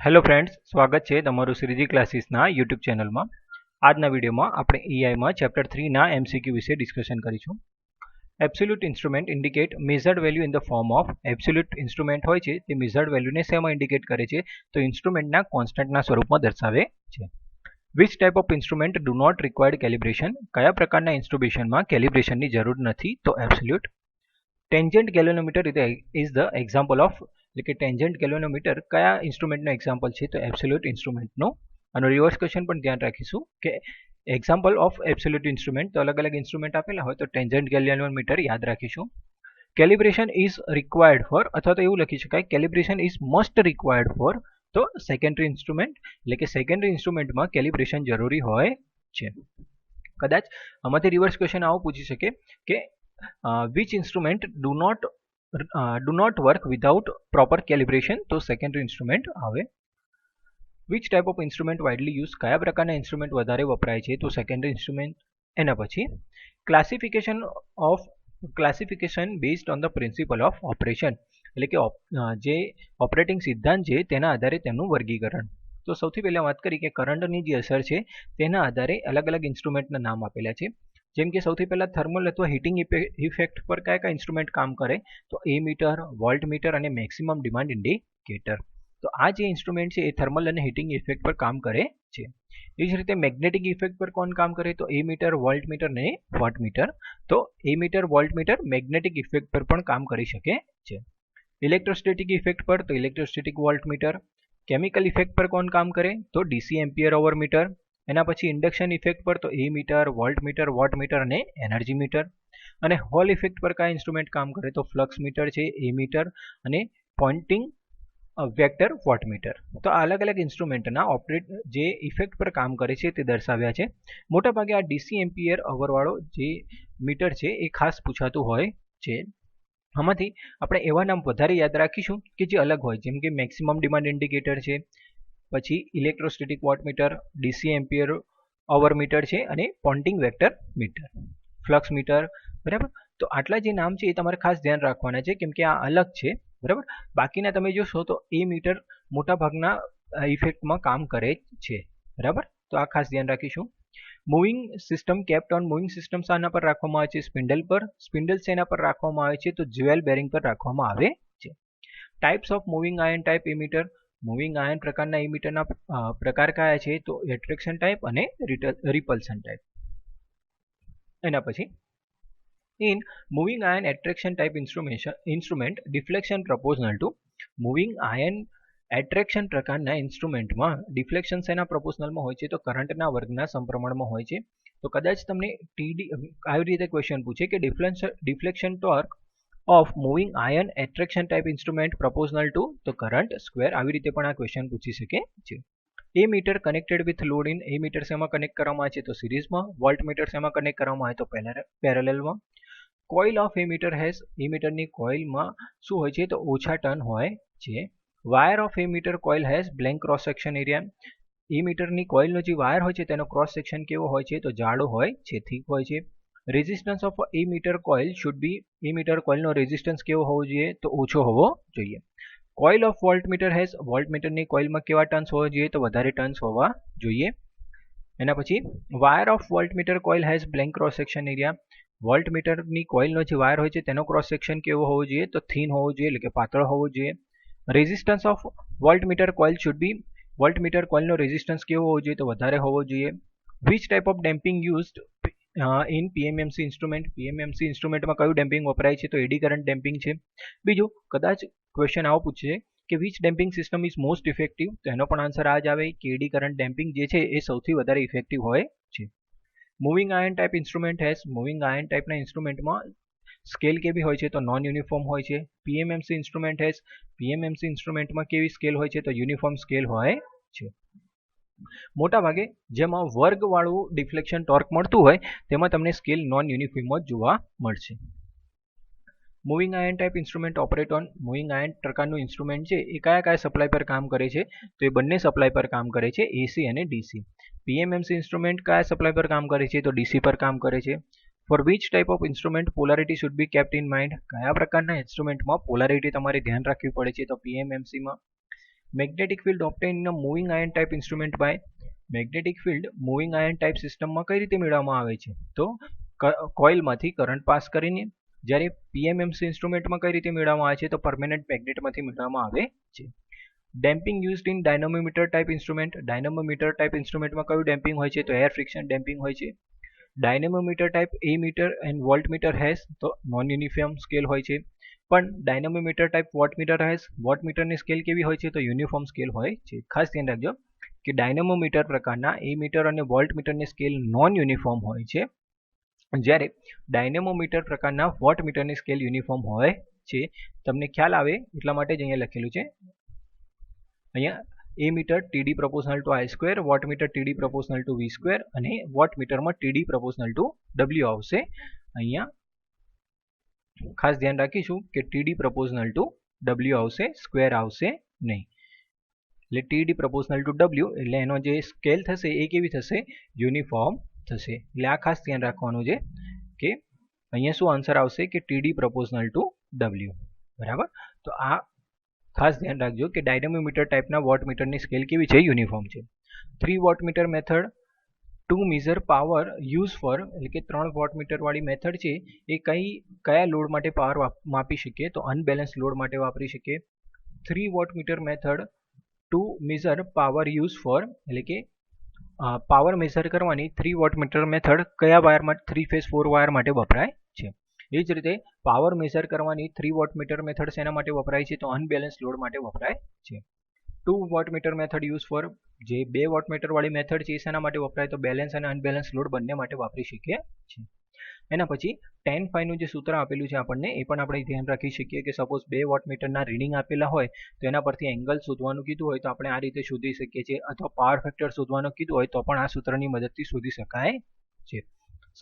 Hello friends, स्वागत है तमारू Shriji क्लासीसना YouTube channel में। आजना विडियो में आपणे ईआई में चैप्टर 3 ना एमसीक्यू विषे डिस्कशन करीशुं। Absolute instrument indicate measured value in the form of absolute instrument होय छे ते मेजर्ड वेल्यू ने शेमां इंडिकेट करे छे तो इंस्ट्रूमेंटना कॉन्स्टंटना स्वरूपमां दर्शावे छे। Which type of instrument do not required calibration, कया प्रकारना इंस्ट्रूमेंटमां कैलिब्रेशननी जरूर नथी तो absolute. Tangent galvanometer is the example of એટલે કે ટેન્જન્ટ ગેલ્વેનોમીટર કયા ઇન્સ્ટ્રુમેન્ટનો એક્ઝામ્પલ છે તો એબ્સોલ્યુટ ઇન્સ્ટ્રુમેન્ટનો। અને રિવર્સ ક્વેશ્ચન પણ ધ્યાન રાખીશું કે એક્ઝામ્પલ ઓફ એબ્સોલ્યુટ ઇન્સ્ટ્રુમેન્ટ તો અલગ અલગ ઇન્સ્ટ્રુમેન્ટ આપેલા હોય તો ટેન્જન્ટ ગેલ્વેનોમીટર યાદ રાખીશું। કેલિબ્રેશન ઇઝ રિક્વાયર્ડ ફોર અથવા તો એવું લખી શકાય calibration is must required four તો સેકન્ડરી ઇન્સ્ટ્રુમેન્ટ એટલે કે સેકન્ડરી ઇન્સ્ટ્રુમેન્ટમાં કેલિબ્રેશન જરૂરી હોય છે। કદાચ આમાંથી રિવર્સ ક્વેશ્ચન આવો પૂછી શકે કે which instrument do not work without proper calibration तो secondary instrument आवे। which type of instrument widely used कया प्रकारना instrument વધારે વપરાય છે તો secondary instrument। એના પછી classification based on the principle of operation એટલે કે જે ઓપરેટિંગ સિદ્ધાંત છે તેના આધારે તેનું વર્ગીકરણ। તો સૌથી પહેલા વાત કરી કે કરંટની જે અસર છે તેના આધારે અલગ અલગ ઇન્સ્ટ્રુમેન્ટના નામ આપેલા છે। જેમ કે સૌથી પહેલા થર્મલ અથવા હીટિંગ ઇફેક્ટ પર કયા કયા ઇન્સ્ટ્રુમેન્ટ કામ કરે તો એમીટર, વોલ્ટમીટર અને મેક્સિમમ ડિમાન્ડ ઇન્ડિકેટર। તો આ જે ઇન્સ્ટ્રુમેન્ટ છે એ થર્મલ અને હીટિંગ ઇફેક્ટ પર કામ કરે છે। એ જ રીતે મેગ્નેટિક ઇફેક્ટ પર કોણ કામ કરે તો એમીટર, વોલ્ટમીટર અને વોટમીટર। તો એમીટર, વોલ્ટમીટર મેગ્નેટિક ઇફેક્ટ પર પણ કામ કરી શકે છે। ઇલેક્ટ્રોસ્ટેટિક ઇફેક્ટ પર તો ઇલેક્ટ્રોસ્ટેટિક વોલ્ટમીટર। કેમિકલ ઇફેક્ટ પર કોણ કામ કરે તો ડીસી એમ્પિયર ઓવર મીટર। એના પછી ઇન્ડક્શન ઇફેક્ટ પર તો એમીટર, વોલ્ટમીટર, વોટમીટર અને એનર્જી મીટર। અને હોલ ઇફેક્ટ પર કયા ઇન્સ્ટ્રુમેન્ટ કામ કરે તો ફ્લક્સ મીટર છે, એમીટર અને પોઇન્ટિંગ વેક્ટર વોટમીટર। તો આ અલગ અલગ ઇન્સ્ટ્રુમેન્ટના જે ઇફેક્ટ પર કામ કરે છે તે દર્શાવ્યા છે। મોટાભાગે આ ડીસી એમ્પિયર અવરવાળો જે મીટર છે એ ખાસ પૂછાતું હોય છે। આમાંથી આપણે એવા નામ વધારે યાદ રાખીશું કે જે અલગ હોય, જેમ કે મેક્સિમમ ડિમાન્ડ ઇન્ડિકેટર છે, પછી electrostatic wattmeter, DC ampere over meter છે અને Poynting vector meter, flux meter. બરાબર, તો આટલા જે નામ છે એ તમારે ખાસ ધ્યાન રાખવાના છે કેમ કે આ અલગ છે। બરાબર, બાકીના તમે જોશો તો એ મીટર મોટા ભાગના ઇફેક્ટમાં કામ કરે છે। બરાબર, તો આ ખાસ ધ્યાન રાખીશું। Moving system kept on moving system શાના પર રાખવામાં આવે છે સ્પિન્ડલ પર। સ્પિન્ડલ શેના પર રાખવામાં આવે છે તો જ્વેલ બેરિંગ પર રાખવામાં આવે છે। Types of moving iron type ammeter. Moving iron પ્રકારના એમીટરના પ્રકાર કયા છે તો એટ્રેક્શન ટાઈપ અને રિપલ્શન ટાઈપ। એના પછી in moving iron attraction type instrument deflection proportional to moving iron attraction પ્રકારના ઇન્સ્ટ્રુમેન્ટમાં ડિફ્લેક્શન શેના પ્રપોઝનલમાં હોય છે તો કરંટના વર્ગના સમપ્રમાણમાં હોય છે। તો કદાચ તમને ટીડી આવી રીતે ક્વેશ્ચન પૂછે કે deflection torque of moving iron attraction type instrument proportional to the current square આવી રીતે પણ આ ક્વેશ્ચન પૂછી શકે છે। Ammeter connected with load in ammeter શેમાં કનેક્ટ કરવામાં આવે છે તો સિરીઝમાં। વોલ્ટમીટર શેમાં કનેક્ટ કરવામાં આવે તો પેરેલલમાં। Coil of A meter has a મીટરની કોઇલમાં શું હોય છે તો ઓછા ટર્ન હોય છે। Wire of A metre coil has blank cross section area. એ મીટરની કોઇલનો જે વાયર હોય છે તેનો ક્રોસ સેક્શન કેવો હોય છે તો જાડો હોય છે, થીક હોય છે। Resistance of A metre coil should be ammeter કોઇલનો રેઝિસ્ટન્સ કેવો હોવો જોઈએ તો ઓછો હોવો જોઈએ। કોઇલ ઓફ વોલ્ટમીટર હેઝ વોલ્ટમીટરની કોઇલમાં કેવા ટર્ન્સ હોવા જોઈએ તો વધારે ટર્ન્સ હોવા જોઈએ। એના પછી wire of voltmeter coil has blank cross section area. વોલ્ટમીટરની કોઇલનો જે વાયર હોય છે તેનો ક્રોસ સેક્શન કેવો હોવો જોઈએ તો થીન હોવો જોઈએ એટલે કે પાતળો હોવો જોઈએ। Resistance of voltmeter coil should be voltmeter કોઇલનો રેઝિસ્ટન્સ કેવો હોવો જોઈએ તો વધારે હોવો જોઈએ। Which type of damping used in PMMC instrument. PMMC ઇન્સ્ટ્રુમેન્ટમાં કયું ડેમ્પિંગ વપરાય છે તો એડી કરંટ ડેમ્પિંગ છે। બીજું કદાચ ક્વેશ્ચન આવો પૂછે કે which damping system is most effective તો એનો પણ આન્સર આ જ આવે કે એડી કરંટ ડેમ્પિંગ જે છે એ સૌથી વધારે ઇફેક્ટિવ હોય છે। Moving iron type instrument has moving iron ટાઈપના ઇન્સ્ટ્રુમેન્ટમાં સ્કેલ કેવી હોય છે તો નોન યુનિફોર્મ હોય છે। પીએમએમસી ઇન્સ્ટ્રુમેન્ટ હેઝ પીએમએમસી ઇન્સ્ટ્રુમેન્ટમાં કેવી સ્કેલ હોય છે તો યુનિફોર્મ સ્કેલ હોય છે। મોટાભાગે જેમાં વર્ગવાળું ડિફ્લેક્શન ટોર્ક મળતું હોય તેમાં તમને સ્કેલ નોન યુનિફોર્મ જ જોવા મળશે। Moving iron type instrument operate on moving iron પ્રકારનું ઇન્સ્ટ્રુમેન્ટ છે એ કયા કયા સપ્લાય પર કામ કરે છે તો એ બંને સપ્લાય પર કામ કરે છે, એસી અને ડીસી। પીએમએમસી ઇન્સ્ટ્રુમેન્ટ કયા સપ્લાય પર કામ કરે છે તો ડીસી પર કામ કરે છે। For which type of instrument polarity should be kept in mind કયા પ્રકારના ઇન્સ્ટ્રુમેન્ટમાં પોલારિટી તમારે ધ્યાન રાખવી પડે છે તો પીએમએમસીમાં। Magnetic field obtain in a moving iron type instrument by magnetic field moving iron type સિસ્ટમમાં કઈ રીતે મેળવવામાં આવે છે? તો કોઇલમાંથી કરંટ પાસ કરીને. જ્યારે પીએમએમસી ઇન્સ્ટ્રુમેન્ટમાં કઈ રીતે મેળવવામાં આવે છે? તો પરમેનન્ટ મેગ્નેટમાંથી મેળવવામાં આવે છે. Damping used in dynamometer type instrument. Dynamometer type ઇન્સ્ટ્રુમેન્ટમાં કયું ડેમ્પિંગ હોય છે? તો એર ફ્રિક્શન ડેમ્પિંગ હોય છે. Dynamometer type ammeter and voltmeter has તો નોન યુનિફોર્મ સ્કેલ હોય છે. પણ ડાયનેમોમીટર ટાઈપ વોટમીટર હેઝ વોટમીટરની સ્કેલ કેવી હોય છે? તો યુનિફોર્મ સ્કેલ હોય છે. ખાસ ધ્યાન રાખજો કે ડાયનેમોમીટર પ્રકારના એ મીટર અને વોલ્ટમીટરની સ્કેલ નોન યુનિફોર્મ હોય છે, જ્યારે ડાયનેમોમીટર પ્રકારના વોટમીટરની સ્કેલ યુનિફોર્મ હોય છે. તમને ખ્યાલ આવે એટલા માટે જ અહીંયા લખેલું છે. અહીંયા ammeter TD proportional to I square, wattmeter TD proportional to V square અને વોટમીટરમાં ટીડી પ્રોપોર્શનલ ટુ ડબલ્યુ આવશે. અહીંયા ખાસ ધ્યાન રાખીશું કે ટીડી પ્રોપોર્શનલ ટુ ડબલ્યુ આવશે, સ્ક્વેર આવશે નહીં. એટલે ટીડી પ્રોપોર્શનલ ટુ ડબલ્યુ એટલે એનો જે સ્કેલ થશે એ કેવી થશે? યુનિફોર્મ થશે. એટલે આ ખાસ ધ્યાન રાખવાનું છે કે અહીંયા શું આન્સર આવશે કે ટીડી પ્રોપોર્શનલ ટુ ડબલ્યુ. બરાબર. તો આ ખાસ ધ્યાન રાખજો કે ડાયનેમોમીટર ટાઈપના વોટમીટરની સ્કેલ કેવી છે? યુનિફોર્મ છે. 3 wattmeter method two measure power use for એટલે કે 3 વોટમીટર વાળી મેથડ છે એ કયા લોડ માટે પાવર માપી શકીએ? તો અનબેલેન્સ લોડ માટે વાપરી શકીએ. 3 wattmeter method two measure power use for એટલે કે પાવર મેઝર કરવાની 3 વોટમીટર મેથડ કયા વાયરમાં 3 ફેઝ 4 વાયર માટે વપરાય છે? એ જ રીતે પાવર મેઝર કરવાની 3 વોટમીટર મેથડ શેના માટે વપરાય છે? તો અનબેલેન્સ લોડ માટે વપરાય છે. 2 વોટમીટર મેથડ યુઝ ફોર જે 2 વોટમીટર વાળી મેથડ છે એ શેના માટે વપરાય? તો બેલેન્સ અને અનબેલેન્સ લોડ બંને માટે વાપરી શકીએ છીએ. એના પછી 10 નું જે સૂત્ર આપેલું છે આપણને એ પણ આપણે ધ્યાન રાખી શકીએ કે સપોઝ 2 વોટમીટરના રીડિંગ આપેલા હોય તો એના પરથી એંગલ શોધવાનું કીધું હોય તો આપણે આ રીતે શોધી શકીએ છીએ, અથવા પાવર ફેક્ટર શોધવાનું કીધું હોય તો પણ આ સૂત્રની મદદથી શોધી શકાય છે.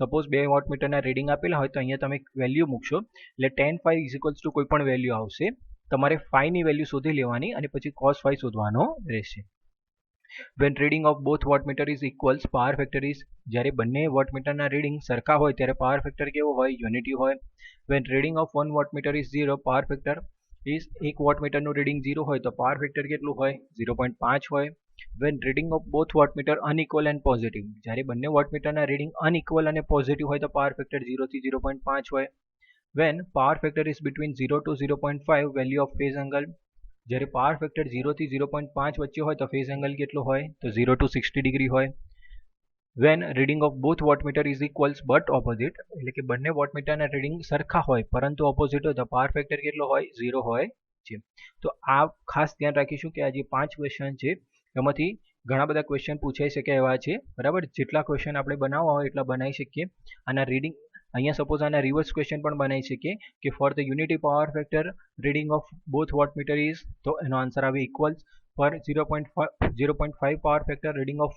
સપોઝ 2 વોટમીટરના રીડિંગ આપેલા હોય તો અહીંયા તમે વેલ્યુ મૂકશો એટલે tan phi ઇઝ ટુ કોઈ પણ વેલ્યુ આવશે. તમારે ફાઈની વેલ્યુ શોધી લેવાની અને પછી cos phi શોધવાનો રહેશે. when reading of both wattmeter is equals power factor is જ્યારે બંને વોટમીટરના રીડિંગ સરખા હોય ત્યારે પાવર ફેક્ટર કેવો હોય? યુનિટી હોય. when reading of one wattmeter is 0 power factor is એક વોટમીટરનું રીડિંગ 0 હોય તો પાવર ફેક્ટર કેટલું હોય? 0.5 હોય. when reading of both wattmeter unequal and positive જ્યારે બંને વોટમીટરના રીડિંગ અનઇક્વલ અને પોઝિટિવ હોય તો પાવર ફેક્ટર 0 થી 0.5 હોય. when power factor is between 0 to 0.5 value of phase angle જ્યારે પાવર ફેક્ટર 0 થી 0.5 વચ્ચે હોય તો ફેઝ એંગલ કેટલો હોય? તો 0 to 60 ડિગ્રી હોય. when reading of both wattmeter is equals but opposite એટલે કે બંને વોટમીટરના રીડિંગ સરખા હોય પરંતુ ઓપોઝિટ હોય તો પાવર ફેક્ટર કેટલો હોય? 0 હોય છે. તો આ ખાસ ધ્યાન રાખીશું કે આ જે 5 ક્વેશ્ચન છે એમાંથી ઘણા બધા ક્વેશ્ચન પૂછાઈ શકે એવા છે. બરાબર. જેટલા ક્વેશ્ચન આપણે બનાવવા હોય એટલા બનાવી શકીએ. આના રીડિંગ અહીંયા સપોઝ આના રિવર્સ ક્વેશ્ચન પણ બનાવી શકીએ કે for the unity power factor reading of both wattmeter is તો એનો આન્સર આવે ઇક્વલ્સ. પર 0.5 power factor reading of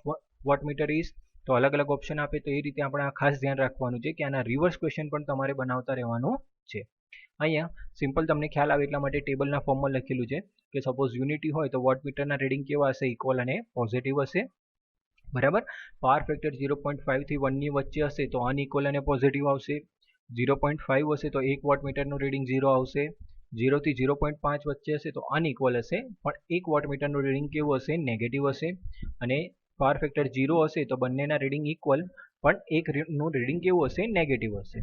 wattmeter is તો અલગ અલગ ઓપ્શન આપે. તો એ રીતે આપણે આ ખાસ ધ્યાન રાખવાનું છે કે આના રિવર્સ ક્વેશ્ચન પણ તમારે બનાવતા રહેવાનું છે. અહીંયા સિમ્પલ તમને ખ્યાલ આવે એટલા માટે ટેબલના ફોર્મમાં લખેલું છે કે સપોઝ યુનિટી હોય તો વોટમીટરના રીડિંગ કેવા હશે? ઇક્વલ અને પોઝિટિવ હશે. બરાબર. પાવર ફેક્ટર 0.5 થી 1 ની વચ્ચે હશે તો અનઇક્વલ અને પોઝિટિવ આવશે. 0.5 હશે તો એક વોટમીટરનું રીડિંગ 0 આવશે. 0 થી 0.5 વચ્ચે હશે તો અનઇક્વલ હશે, પણ એક વોટમીટરનું રીડિંગ કેવું હશે? નેગેટિવ હશે. અને પાવર ફેક્ટર 0 હશે તો બંનેના રીડિંગ ઇક્વલ પણ એકનું રીડિંગ કેવું હશે? નેગેટિવ હશે.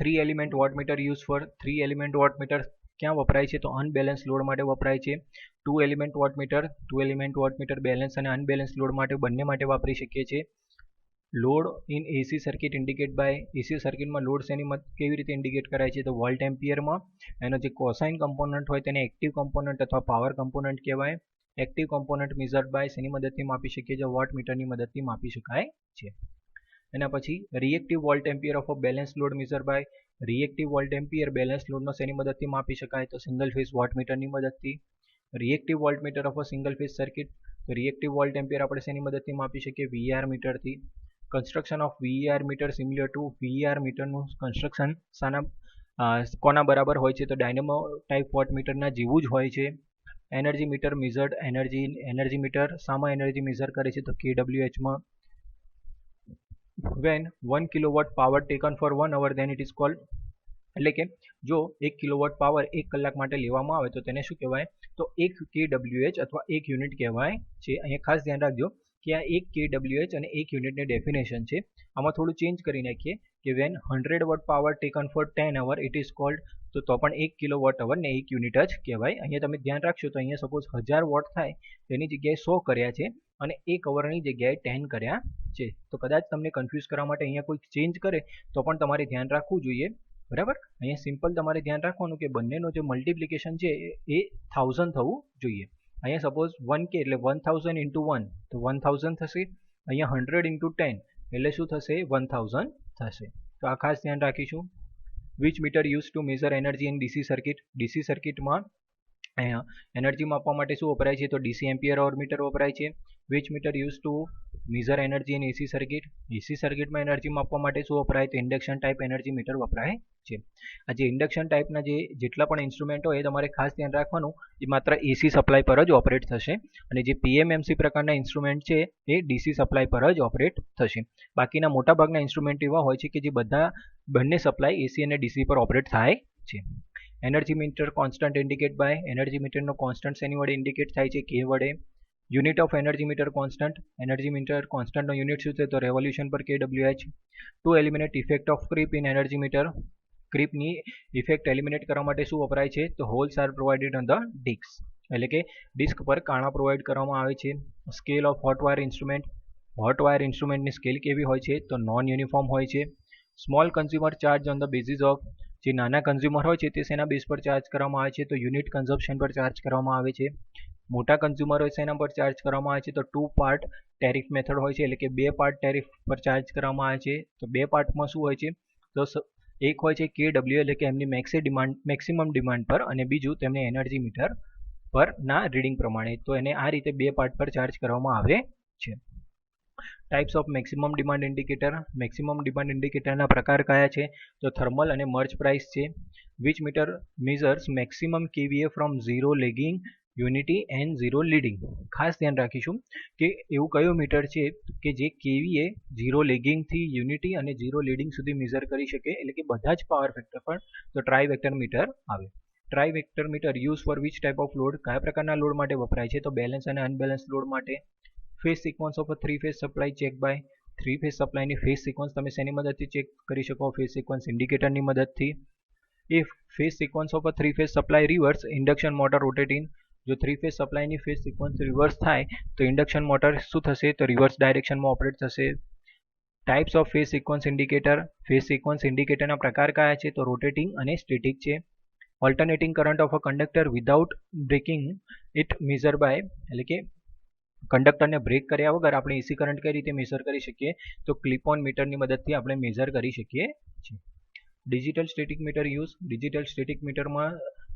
3 element wattmeter use for 3 element wattmeter ક્યાં વપરાય છે? તો અનબેલેન્સ લોડ માટે વપરાય છે. 2 એલિમેન્ટ વોટમીટર બેલેન્સ અને અનબેલેન્સ લોડ માટે બંને માટે વાપરી શકીએ છીએ. Load in AC circuit indicate by AC સર્કિટમાં લોડ શેની કેવી રીતે ઇન્ડિકેટ કરાય છે? તો વોલ્ટ એમ્પિયરમાં. એનો જે કોસાઇન કમ્પોનન્ટ હોય તેને એક્ટિવ કમ્પોનન્ટ અથવા પાવર કમ્પોનન્ટ કહેવાય. એક્ટિવ કમ્પોનન્ટ મેઝર્ડ બાય શેની મદદથી માપી શકીએ છીએ? વોટમીટરની મદદથી માપી શકાય છે. એના પછી reactive volt ampere of a balance load measure by reactive volt ampere balance લોડનો શેની મદદથી માપી શકાય? તો સિંગલ ફેઝ વોટમીટરની મદદથી. Reactive voltmeter of a single phase circuit તો રિએક્ટિવ વોલ્ટ એમ્પિયર આપણે શેની મદદથી માપી શકીએ? વીઆર મીટરથી. Construction of VAR meter similar to VAR મીટરનું કન્સ્ટ્રક્શન કોના બરાબર હોય છે? તો ડાયનેમો ટાઈપ વોટમીટરના જેવું જ હોય છે. Energy meter measured energy meter શામાં એનર્જી મેઝર કરે છે? તો kWhમાં. when 1 kilowatt power taken for 1 hour then it is called એટલે કે જો 1 કિલોવોટ પાવર 1 કલાક માટે લેવામાં આવે તો તેને શું કહેવાય, તો 1 kWh અથવા 1 યુનિટ કહેવાય છે. અહીંયા ખાસ ધ્યાન રાખજો કે આ 1 kWh અને 1 યુનિટની ડેફિનેશન છે. આમાં થોડું ચેન્જ કરી નાખીએ કે when 100 watt power taken for 10 hour it is called, તો પણ 1 કિલોવોટ અવર ને 1 યુનિટ જ કહેવાય. અહીંયા તમે ધ્યાન રાખશો તો અહીંયા સપોઝ 1000 વોટ થાય તેની જગ્યાએ 100 કર્યા છે અને 1 અવરની જગ્યાએ 10 કર્યા છે. તો કદાચ તમને કન્ફ્યુઝ કરવા માટે અહીંયા કોઈ ચેન્જ કરે તો પણ તમારે ધ્યાન રાખવું જોઈએ. બરાબર, અહીંયા સિમ્પલ તમારે ધ્યાન રાખવાનું કે બંનેનો જે મલ્ટિપ્લિકેશન છે એ 1000 થવું જોઈએ. અહીંયા સપોઝ 1k એટલે 1000 ઇન્ટુ 1 તો 1000 થશે. અહીંયા 100 ઇન્ટુ 10 એટલે શું થશે, 1000 થશે. તો આ ખાસ ધ્યાન રાખીશું. Which meter use to measure energy in DC circuit. DC સર્કિટમાં અહીંયા એનર્જી માપવા માટે શું વપરાય છે, તો ડીસી એમ્પિયર અવર મીટર વપરાય છે. Which meter use to measure energy in AC circuit. AC સર્કિટમાં એનર્જી માપવા માટે શું વપરાય, તો ઇન્ડક્શન ટાઈપ એનર્જી મીટર વપરાય છે. આ જે ઇન્ડક્શન ટાઈપના જેટલા પણ ઇન્સ્ટ્રુમેન્ટ હોય એ તમારે ખાસ ધ્યાન રાખવાનું, એ માત્ર એસી સપ્લાય પર જ ઓપરેટ થશે અને જે પીએમએમસી પ્રકારના ઇન્સ્ટ્રુમેન્ટ છે એ ડીસી સપ્લાય પર જ ઓપરેટ થશે. બાકીના મોટાભાગના ઇન્સ્ટ્રુમેન્ટ એવા હોય છે કે જે બંને સપ્લાય એસી અને ડીસી પર ઓપરેટ થાય છે. Energy meter constant indicate by. Energy મીટરનો કોન્સ્ટન્ટ શેની વડે ઇન્ડિકેટ થાય છે, કે વડે. Unit of energy meter constant. Energy meter કોન્સ્ટન્ટનો યુનિટ શું છે, તો revolution per kWh. To eliminate effect of creep in energy meter. ક્રીપની ઇફેક્ટ એલિમિનેટ કરવા માટે શું વપરાય છે, તો holes are provided on the disc, એટલે કે ડિસ્ક પર કાણા પ્રોવાઈડ કરવામાં આવે છે. Scale of hot wire instrument. Hot wire ઇન્સ્ટ્રુમેન્ટની scale કેવી હોય છે, તો નોન યુનિફોર્મ હોય છે. Small consumer charge on the basis of. જે નાના કન્ઝ્યુમર હોય છે તે શેના બેઝ પર ચાર્જ કરવામાં આવે છે, તો યુનિટ કન્ઝપ્શન પર ચાર્જ કરવામાં આવે છે. મોટા કન્ઝ્યુમર હોય શેના પર ચાર્જ કરવામાં આવે છે, તો 2 પાર્ટ ટેરિફ મેથડ હોય છે, એટલે કે 2 પાર્ટ ટેરિફ પર ચાર્જ કરવામાં આવે છે. તો 2 પાર્ટમાં શું હોય છે, તો એક હોય છે KW એટલે કે એમની મેક્સિમમ ડિમાન્ડ પર, અને બીજું તેમની એનર્જી મીટર પર ના રીડિંગ પ્રમાણે. તો એને આ રીતે 2 પાર્ટ પર ચાર્જ કરવામાં આવે છે. Types of maximum demand indicator. Maximum demand ઇન્ડિકેટરના પ્રકાર કયા છે, તો થર્મલ અને મર્જ પ્રાઇસ છે. Which meter measures maximum KVA from zero lagging unity and zero leading. ખાસ ધ્યાન રાખીશું કે એવું કયું મીટર છે કે જે KVA ઝીરો લેગિંગથી યુનિટી અને ઝીરો લીડિંગ સુધી મેઝર કરી શકે, એટલે કે બધા જ પાવર ફેક્ટર પર. તો ટ્રાય વેક્ટર મીટર આવે. Trivector meter use for which type of load. કયા પ્રકારના લોડ માટે વપરાય છે, તો બેલેન્સ અને અનબેલેન્સ લોડ માટે. Phase sequence of a 3 phase supply check by. 3 phase સપ્લાયની ફેઝ સિક્વન્સ તમે શેની મદદથી ચેક કરી શકો, ફેઝ સિક્વન્સ ઇન્ડિકેટરની મદદથી. If phase sequence of a 3 phase supply reverse, induction motor rotating. જો 3 ફેઝ સપ્લાયની ફેઝ સિક્વન્સ રિવર્સ થાય તો ઇન્ડક્શન મોટર શું થશે, તો રિવર્સ ડાયરેક્શનમાં ઓપરેટ થશે. Types of phase sequence indicator. Phase sequence ઇન્ડિકેટરના પ્રકાર કયા છે, તો રોટેટિંગ અને સ્ટેટિક છે. Alternating current of a conductor without breaking it measure by, એટલે કે કંડક્ટરને બ્રેક કર્યા વગર આપણે એસી કરંટ કઈ રીતે મેઝર કરી શકીએ, તો ક્લિપ ઓન મીટરની મદદથી આપણે મેઝર કરી શકીએ છીએ. Digital static meter use. Digital static મીટરમાં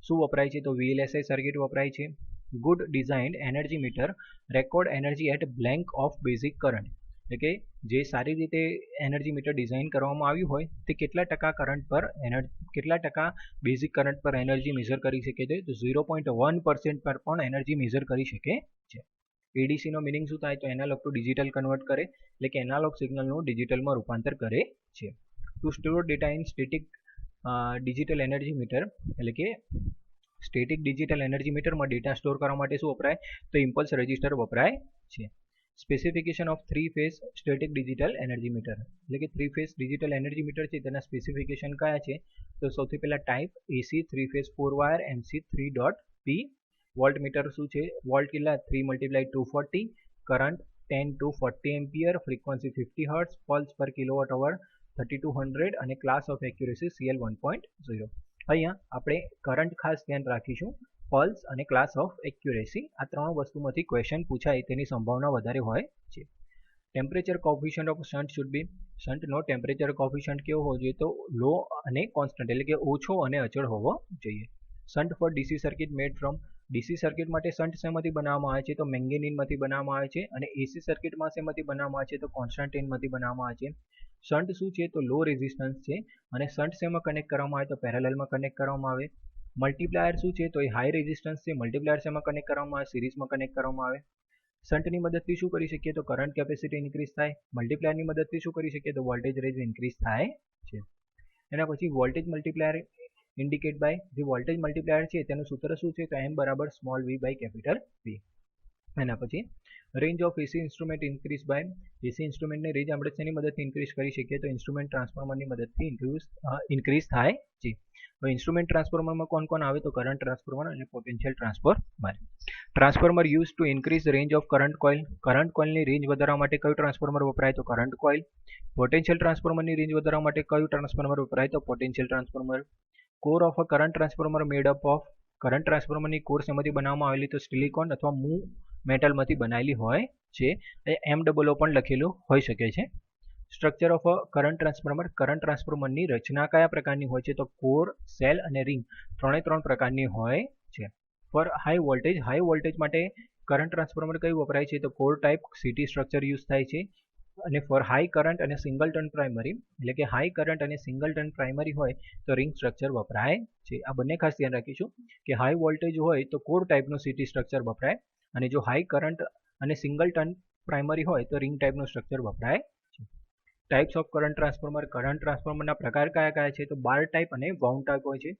શું વપરાય છે, તો VLSI સર્કિટ વપરાય છે. Good designed energy meter record energy at blank of basic current, એટલે કે જે સારી રીતે એનર્જી મીટર ડિઝાઇન કરવામાં આવ્યું હોય તે કેટલા ટકા બેઝિક કરંટ પર એનર્જી મેઝર કરી શકે છે, તો 0.1% પર પણ એનર્જી મેઝર કરી શકે છે. ADCનો મિનિંગ શું થાય, તો એનાલોગ ટુ ડિજિટલ કન્વર્ટ કરે, એટલે કે એનાલોગ સિગ્નલનું ડિજિટલમાં રૂપાંતર કરે છે. To store data in static digital energy meter, એટલે કે સ્ટેટિક ડિજિટલ એનર્જી મીટરમાં ડેટા સ્ટોર કરવા માટે શું વપરાય, તો ઇમ્પલ્સ રજિસ્ટર વપરાય છે. Specification of 3 phase static digital energy meter, એટલે કે 3 ફેઝ ડિજિટલ એનર્જી મીટર છે તેના સ્પેસિફિકેશન કયા છે, તો સૌથી પહેલા type AC 3 phase 4 wire MC3.P. Volt meter શું છે, વોલ્ટ કેટલા 3 × 240, current 10 to 40 ampere, frequency 50 hertz, pulse per kilowatt hour 3200 અને ક્લાસ ઓફ એક્યુરેસી CL 1.0. અહીંયા આપણે કરંટ ખાસ ધ્યાન રાખીશું, પલ્સ અને ક્લાસ ઓફ એક્યુરેસી આ ત્રણ વસ્તુમાંથી ક્વેશ્ચન પૂછાય તેની સંભાવના વધારે હોય છે. Temperature coefficient of shunt should be. શન્ટનો ટેમ્પરેચર કોફિશિયન્ટ કેવો હોવો જોઈએ, તો લો અને કોન્સ્ટન્ટ, એટલે કે ઓછો અને અચળ હોવો જોઈએ. Shunt for DC circuit made from. DC circuit માટે શન્ટ શેમાંથી બનાવવામાં આવે છે, તો મેંગેનીનમાંથી બનાવવામાં આવે છે, અને એસી સર્કિટમાં શેમાંથી બનાવવામાં આવે છે, તો કોન્સ્ટન્ટાઇનમાંથી બનાવવામાં આવે છે. શન્ટ શું છે, તો લો રેઝિસ્ટન્સ છે, અને શન્ટ શેમાં કનેક્ટ કરવામાં આવે, તો પેરેલલમાં કનેક્ટ કરવામાં આવે. મલ્ટીપ્લાયર શું છે, તો એ હાઈ રેઝિસ્ટન્સ છે, મલ્ટીપ્લાયર શેમાં કનેક્ટ કરવામાં આવે, સિરીઝમાં કનેક્ટ કરવામાં આવે. શન્ટની મદદથી શું કરી શકીએ, તો કરંટ કેપેસિટી ઇન્ક્રીઝ થાય. મલ્ટીપ્લાયરની મદદથી શું કરી શકીએ, તો વોલ્ટેજ રેન્જ ઇન્ક્રીઝ થાય છે. એના પછી વોલ્ટેજ મલ્ટીપ્લાયર ઇન્ડિકેટ બાય, જે વોલ્ટેજ મલ્ટીપ્લાયર છે તેનું સૂત્ર શું છે, તો m બરાબર small v by capital V. એના પછી range of AC instrument increase by, AC ઇન્સ્ટ્રુમેન્ટની રેન્જ આપણે શેની મદદથી ઇન્ક્રીઝ કરી શકીએ, તો ઇન્સ્ટ્રુમેન્ટ ટ્રાન્સફોર્મરની મદદથી ઇન્ક્રીઝ થાય છે. હવે ઇન્સ્ટ્રુમેન્ટ ટ્રાન્સફોર્મરમાં કોણ આવે, તો કરંટ ટ્રાન્સફોર્મર અને potential transformer. Transformer use to increase range of current coil, current કોઇલની રેન્જ વધારવા માટે કયું ટ્રાન્સફોર્મર વપરાય, તો કરંટ કોઇલ. પોટેન્શિયલ ટ્રાન્સફોર્મરની રેન્જ વધારવા માટે કયું ટ્રાન્સફોર્મર વપરાય, તો potential transformer. Core of a current transformer made up of, current ટ્રાન્સફોર્મરની કોર શેમાંથી બનાવવામાં આવેલી, તો સિલિકોન અથવા મૂવ મેટલમાંથી બનાવેલી હોય છે. MOO પણ લખેલું હોઈ શકે છે. Structure of a current transformer, current ટ્રાન્સફોર્મરની રચના કયા પ્રકારની હોય છે, તો કોર, સેલ અને રિંગ ત્રણ પ્રકારની હોય છે. ફોર હાઈ વોલ્ટેજ માટે કરંટ ટ્રાન્સફોર્મર કયું વપરાય છે, તો core type CT structure use થાય છે. અને ફોર હાઈ કરંટ અને સિંગલ ટર્ન પ્રાઇમરી, એટલે કે હાઈ કરંટ અને સિંગલ ટર્ન પ્રાઇમરી હોય તો રિંગ સ્ટ્રક્ચર વપરાય છે. આ બંને ખાસ ધ્યાન રાખીશું કે હાઈ વોલ્ટેજ હોય તો કોર ટાઈપનું સીટી સ્ટ્રક્ચર વપરાય, અને જો હાઈ કરંટ અને સિંગલ ટર્ન પ્રાઇમરી હોય તો રિંગ ટાઈપનું સ્ટ્રક્ચર વપરાય છે. Types of current transformer, current ટ્રાન્સફોર્મરના પ્રકાર કયા છે, તો બાર ટાઈપ અને વાઉન્ડ ટાઈપ હોય છે.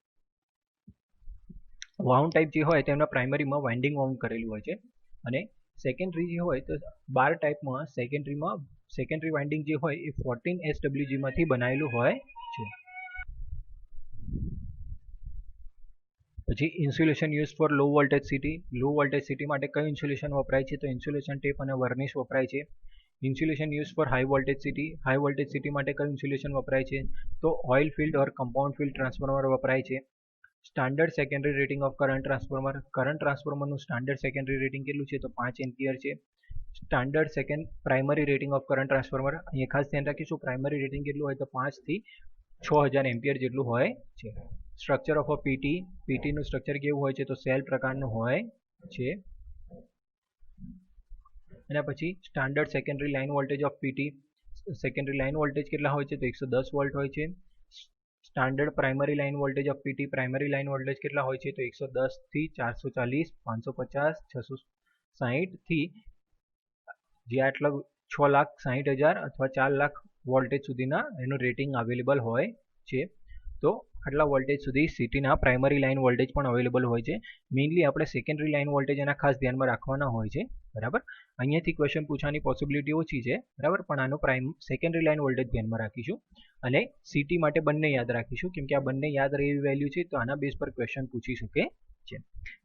વાઉન્ડ ટાઈપ જે હોય તેમના પ્રાઇમરીમાં વાઇન્ડિંગ વાઉન્ડ કરેલું હોય છે, અને સેકન્ડરી જે હોય તો બાર ટાઈપમાં સેકન્ડરી વાઇન્ડિંગ જે હોય એ 14 SWG માંથી બનાવેલું હોય છે. પછી insulation use four low voltage city, low voltage city માટે કયું ઇન્સ્યુલેશન વપરાય છે, તો ઇન્સ્યુલેશન ટેપ અને વર્નિશ વપરાય છે. Insulation use for high voltage city માટે કયું ઇન્સ્યુલેશન વપરાય છે, તો oil filled or compound filled transformer વપરાય છે. Standard secondary rating of current transformer, current ટ્રાન્સફોર્મરનું સ્ટાન્ડર્ડ સેકન્ડરી રેટિંગ કેટલું છે, તો 5 એમ્પિયર છે. Standard second primary rating of current transformer, અહીંયા ખાસ ધ્યાન રાખીશું પ્રાઇમરી રેટિંગ કેટલું હોય તો 5 થી 6000 એમ્પિયર જેટલું હોય છે. સ્ટ્રક્ચર ઓફ અ પીટીનું સ્ટ્રક્ચર કેવું હોય છે, તો સેલ પ્રકારનું હોય છે. એના પછી standard secondary line voltage of PT, secondary line voltage કેટલા હોય છે, તો 110 વોલ્ટ હોય છે. Standard primary line voltage of PT, primary line voltage કેટલા હોય છે, તો 110 થી 440, 550, 660 થી જે આટલા 6,60,000 અથવા 4 લાખ વોલ્ટેજ સુધીના એનું રેટિંગ અવેલેબલ હોય છે. તો આટલા વોલ્ટેજ સુધી સિટીના પ્રાઇમરી લાઇન વોલ્ટેજ પણ અવેલેબલ હોય છે. મેઇનલી આપણે સેકન્ડરી લાઇન વોલ્ટેજ એના ખાસ ધ્યાનમાં રાખવાના હોય છે, બરાબર. અહીંયાથી ક્વેશ્ચન પૂછવાની પોસિબિલિટી ઓછી છે, બરાબર, પણ આનો સેકન્ડરી લાઇન વોલ્ટેજ ધ્યાનમાં રાખીશું અને સિટી માટે બંને યાદ રાખીશું, કેમ કે આ બંને યાદ રહે એવી વેલ્યુ છે, તો આના બેઝ પર ક્વેશ્ચન પૂછી શકે છે.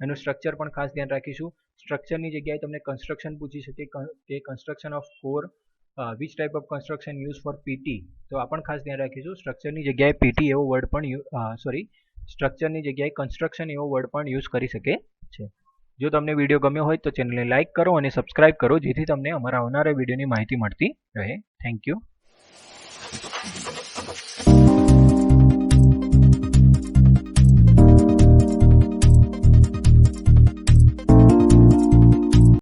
એનું સ્ટ્રક્ચર પણ ખાસ ધ્યાન રાખીશું. સ્ટ્રક્ચરની જગ્યાએ તમને કન્સ્ટ્રક્શન પૂછી શકે કે construction of core, which type of construction use for PT, તો આ પણ ખાસ ધ્યાન રાખીશું. સ્ટ્રક્ચરની જગ્યાએ પીટી એવો વર્ડ પણ સ્ટ્રક્ચરની જગ્યાએ કન્સ્ટ્રક્શન એવો વર્ડ પણ યુઝ કરી શકે છે. જો તમને વિડીયો ગમ્યો હોય તો ચેનલને લાઇક કરો અને સબસ્ક્રાઇબ કરો, જેથી તમને અમારા આવનારા વિડીયોની માહિતી મળતી રહે. Thank you.